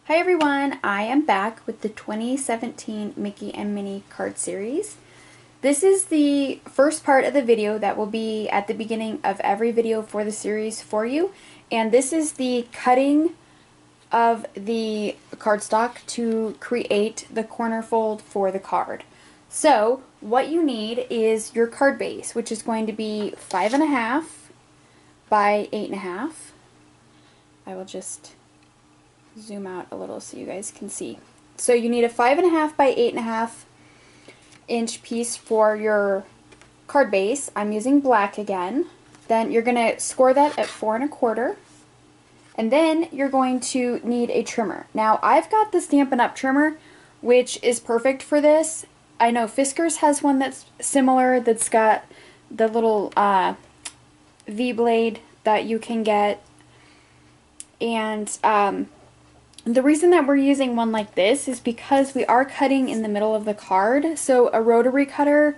Hi everyone, I am back with the 2017 Mickey and Minnie card series. This is the first part of the video that will be at the beginning of every video for the series for you. And this is the cutting of the cardstock to create the corner fold for the card. So what you need is your card base, which is going to be 5.5 by 8.5. I will just zoom out a little so you guys can see. So you need a 5.5 by 8.5 inch piece for your card base. I'm using black again. Then you're going to score that at 4.25, and then you're going to need a trimmer. Now I've got the Stampin' Up! Trimmer, which is perfect for this. I know Fiskars has one that's similar, that's got the little V-blade that you can get, and the reason that we're using one like this is because we are cutting in the middle of the card, so a rotary cutter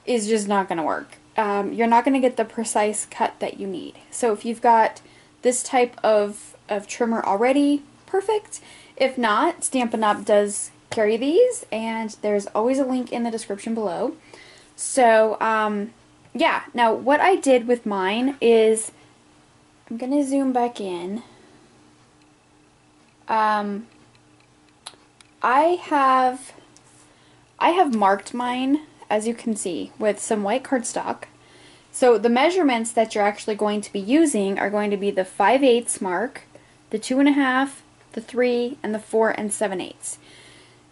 is just not going to work. You're not going to get the precise cut that you need. So if you've got this type of trimmer already, perfect. If not, Stampin' Up! Does carry these, and there's always a link in the description below. So, yeah. Now, what I did with mine is, I'm going to zoom back in. I have marked mine, as you can see, with some white cardstock. So the measurements that you're actually going to be using are going to be the 5/8 mark, the 2.5, the 3, and the 4 7/8.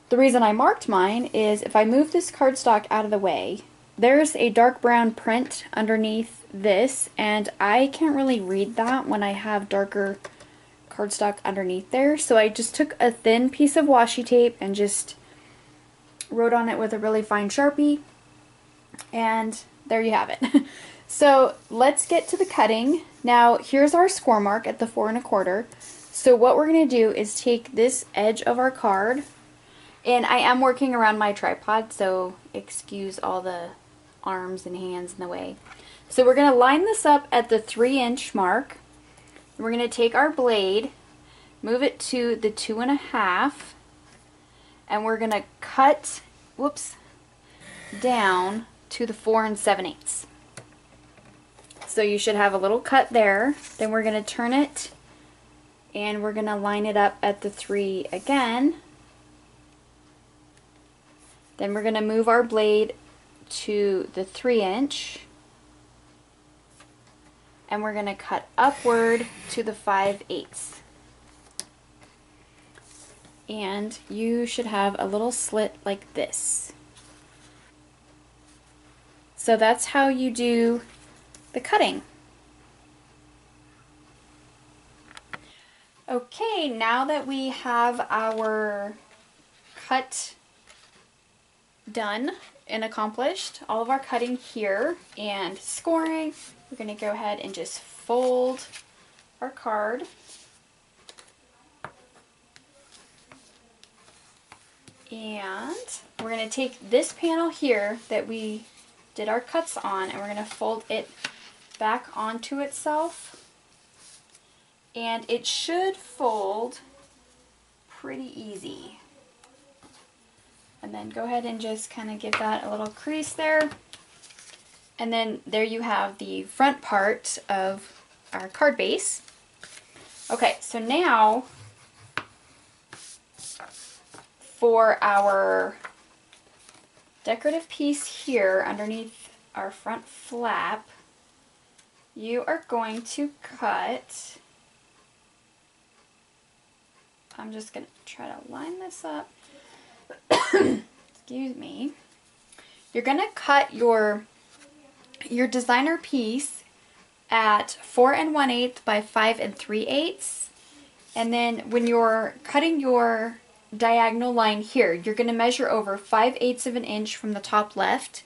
The reason I marked mine is if I move this cardstock out of the way, there's a dark brown print underneath this, and I can't really read that when I have darker cardstock underneath there. So I just took a thin piece of washi tape and just wrote on it with a really fine Sharpie, and there you have it. So let's get to the cutting. Now here's our score mark at the 4.25. So what we're going to do is take this edge of our card, and I am working around my tripod, so excuse all the arms and hands in the way. So we're going to line this up at the 3-inch mark. We're going to take our blade, move it to the 2.5, and we're going to cut, down to the 4 7/8. So you should have a little cut there. Then we're going to turn it, and we're going to line it up at the 3 again. Then we're going to move our blade to the 3-inch. And we're going to cut upward to the 5/8. And you should have a little slit like this. So that's how you do the cutting. Okay, now that we have our cut done and accomplished, all of our cutting here and scoring, we're going to go ahead and just fold our card. And we're going to take this panel here that we did our cuts on, and we're going to fold it back onto itself. And it should fold pretty easy. And then go ahead and just kind of give that a little crease there. And then there you have the front part of our card base. Okay, so now for our decorative piece here underneath our front flap, you are going to cut, I'm just going to try to line this up. Excuse me. You're going to cut your designer piece at 4 1/8 by 5 3/8, and then when you're cutting your diagonal line here, you're going to measure over 5/8 of an inch from the top left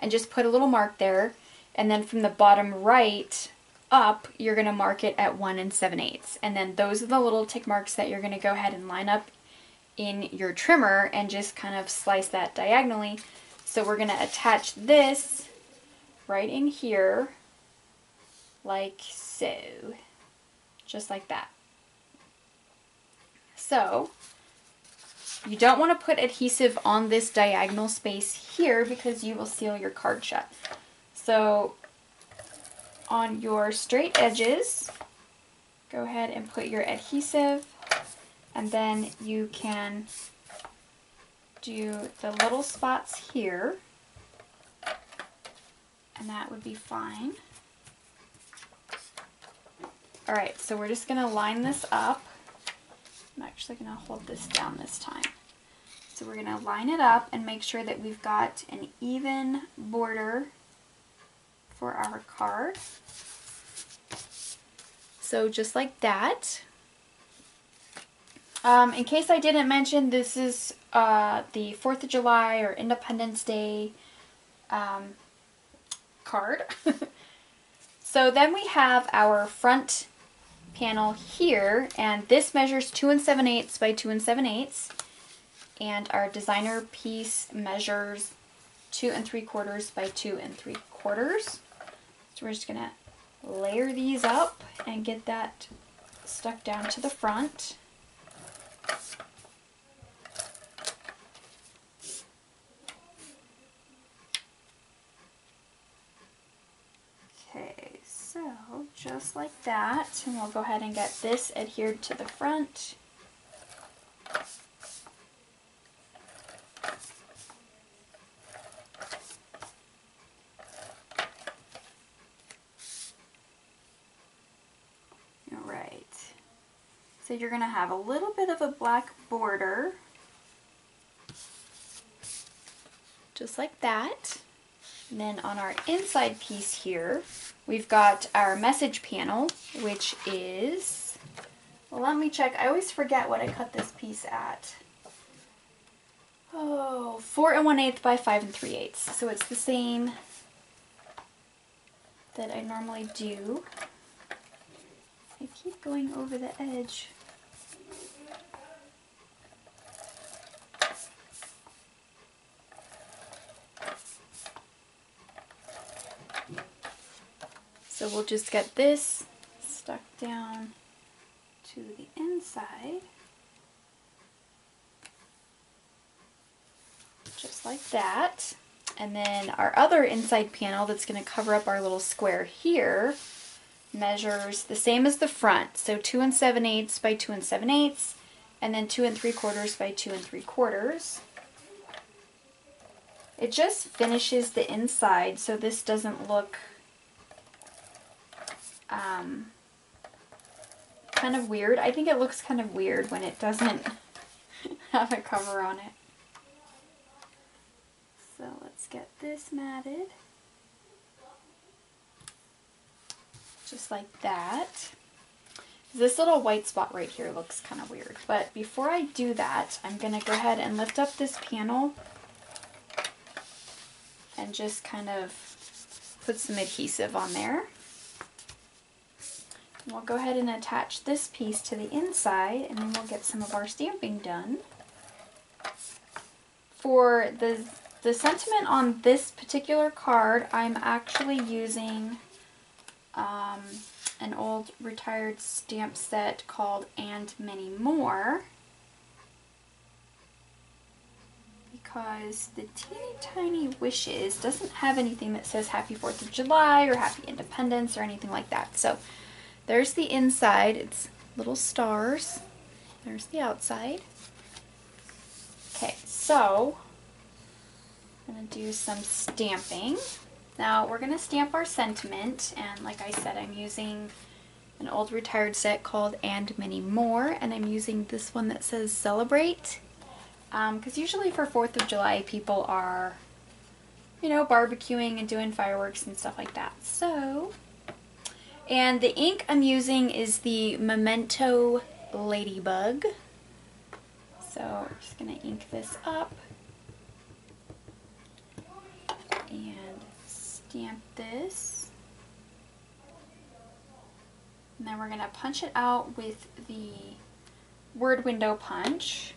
and just put a little mark there, and then from the bottom right up you're going to mark it at 1 7/8, and then those are the little tick marks that you're going to go ahead and line up in your trimmer and just kind of slice that diagonally. So we're going to attach this right in here like so, just like that. So you don't want to put adhesive on this diagonal space here because you will seal your card shut. So on your straight edges, go ahead and put your adhesive, and then you can do the little spots here, and that would be fine. Alright, so we're just going to line this up. I'm actually going to hold this down this time. So we're going to line it up and make sure that we've got an even border for our card. So just like that. In case I didn't mention, this is the 4th of July or Independence Day card. So then we have our front panel here, and this measures 2 7/8 by 2 7/8, and our designer piece measures 2 3/4 by 2 3/4. So we're just gonna layer these up and get that stuck down to the front. Okay, so just like that, and we'll go ahead and get this adhered to the front. Alright, so you're going to have a little bit of a black border, just like that. And then on our inside piece here, we've got our message panel, which is, well, let me check. I always forget what I cut this piece at. Oh, 4 1/8 by 5 3/8. So it's the same that I normally do. I keep going over the edge. So we'll just get this stuck down to the inside, just like that. And then our other inside panel that's going to cover up our little square here measures the same as the front, so 2 7/8 by 2 7/8, and then 2 3/4 by 2 3/4. It just finishes the inside, so this doesn't look kind of weird. I think it looks kind of weird when it doesn't have a cover on it. So let's get this matted. Just like that. This little white spot right here looks kind of weird, but before I do that, I'm going to go ahead and lift up this panel and just kind of put some adhesive on there. And we'll go ahead and attach this piece to the inside, and then we'll get some of our stamping done. For the sentiment on this particular card, I'm actually using an old retired stamp set called And Many More, because the teeny tiny wishes doesn't have anything that says Happy 4th of July or Happy Independence or anything like that. So there's the inside, it's little stars. There's the outside. Okay, so I'm going to do some stamping. Now we're going to stamp our sentiment, and like I said, I'm using an old retired set called And Many More, and I'm using this one that says Celebrate, because usually for 4th of July people are, you know, barbecuing and doing fireworks and stuff like that. So, and the ink I'm using is the Memento Ladybug. So we're just going to ink this up and stamp this. And then we're going to punch it out with the word window punch,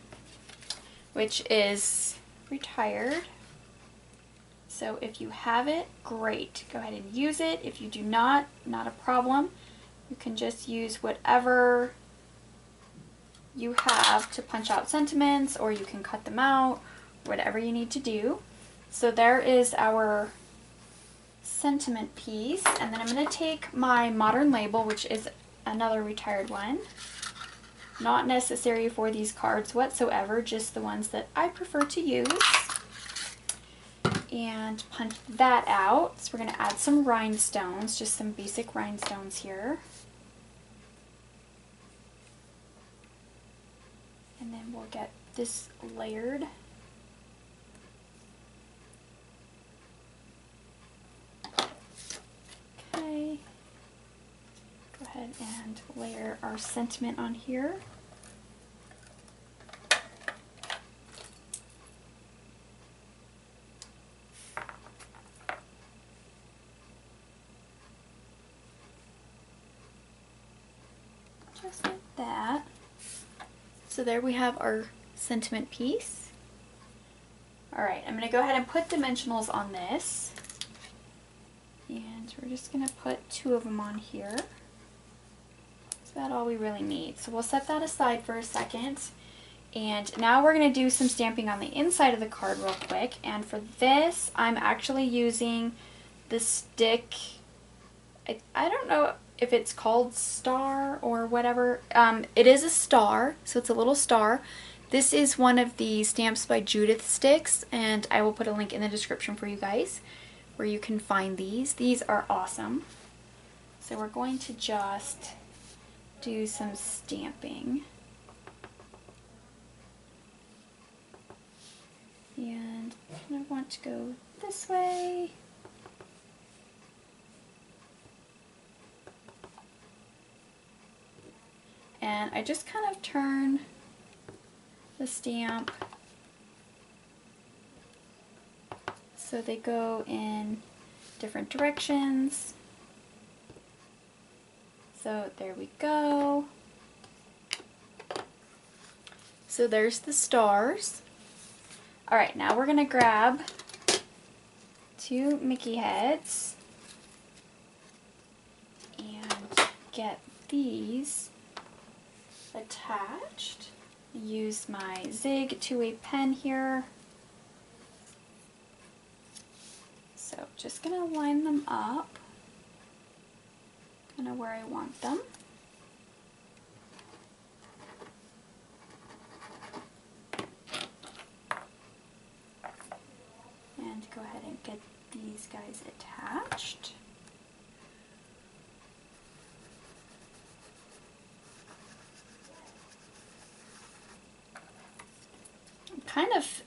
which is retired. So if you have it, great. Go ahead and use it. If you do not, not a problem. You can just use whatever you have to punch out sentiments, or you can cut them out, whatever you need to do. So there is our sentiment piece, and then I'm going to take my modern label, which is another retired one. Not necessary for these cards whatsoever, just the ones that I prefer to use. And punch that out. So we're going to add some rhinestones, just some basic rhinestones here. And then we'll get this layered. Okay. Go ahead and layer our sentiment on here. Just like that. So there we have our sentiment piece. Alright, I'm going to go ahead and put dimensionals on this. And we're just going to put 2 of them on here. That's about all we really need. So we'll set that aside for a second. And now we're going to do some stamping on the inside of the card real quick. And for this, I'm actually using the stick. I don't know if it's called star or whatever. It is a star, so it's a little star. This is one of the Stamps by Judith sticks, and I will put a link in the description for you guys where you can find these. These are awesome. So we're going to just do some stamping. And I want to go this way. And I just kind of turn the stamp so they go in different directions. So there we go. So there's the stars. Alright, now we're going to grab 2 Mickey heads and get these attached. Use my Zig 2A pen here. So just going to line them up kind of where I want them. And go ahead and get these guys attached. Kind of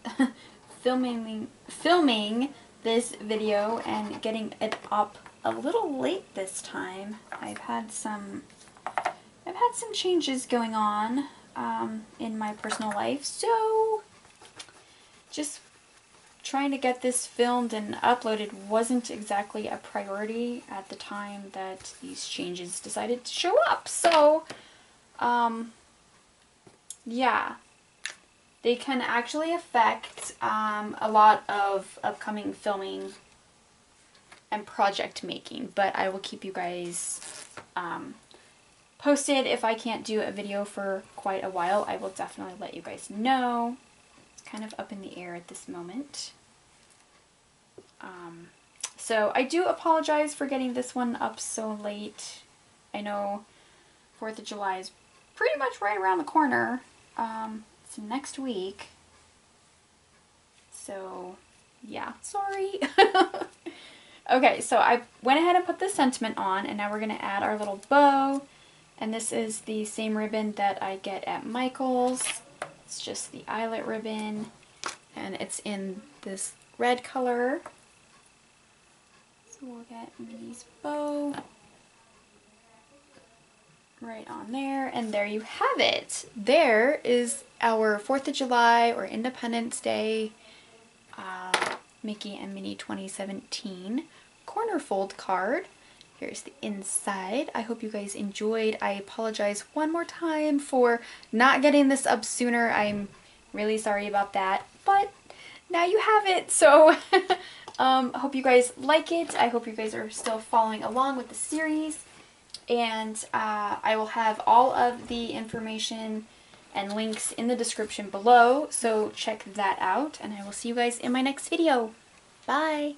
filming this video and getting it up a little late this time. I've had some changes going on in my personal life, so just trying to get this filmed and uploaded wasn't exactly a priority at the time that these changes decided to show up. So yeah. They can actually affect a lot of upcoming filming and project making, but I will keep you guys posted. If I can't do a video for quite a while, I will definitely let you guys know. It's kind of up in the air at this moment. So I do apologize for getting this one up so late. I know 4th of July is pretty much right around the corner. It's next week. So yeah, sorry. Okay, so I went ahead and put the sentiment on, and now we're going to add our little bow. And this is the same ribbon that I get at Michael's. It's just the eyelet ribbon, and it's in this red color. So we'll get Minnie's bow right on there, and there you have it. There is our 4th of July or Independence Day Mickey and Minnie 2017 corner fold card. Here's the inside. I hope you guys enjoyed. I apologize one more time for not getting this up sooner. I'm really sorry about that, but now you have it. So hope you guys like it. I hope you guys are still following along with the series. And I will have all of the information and links in the description below, so check that out, and I will see you guys in my next video. Bye!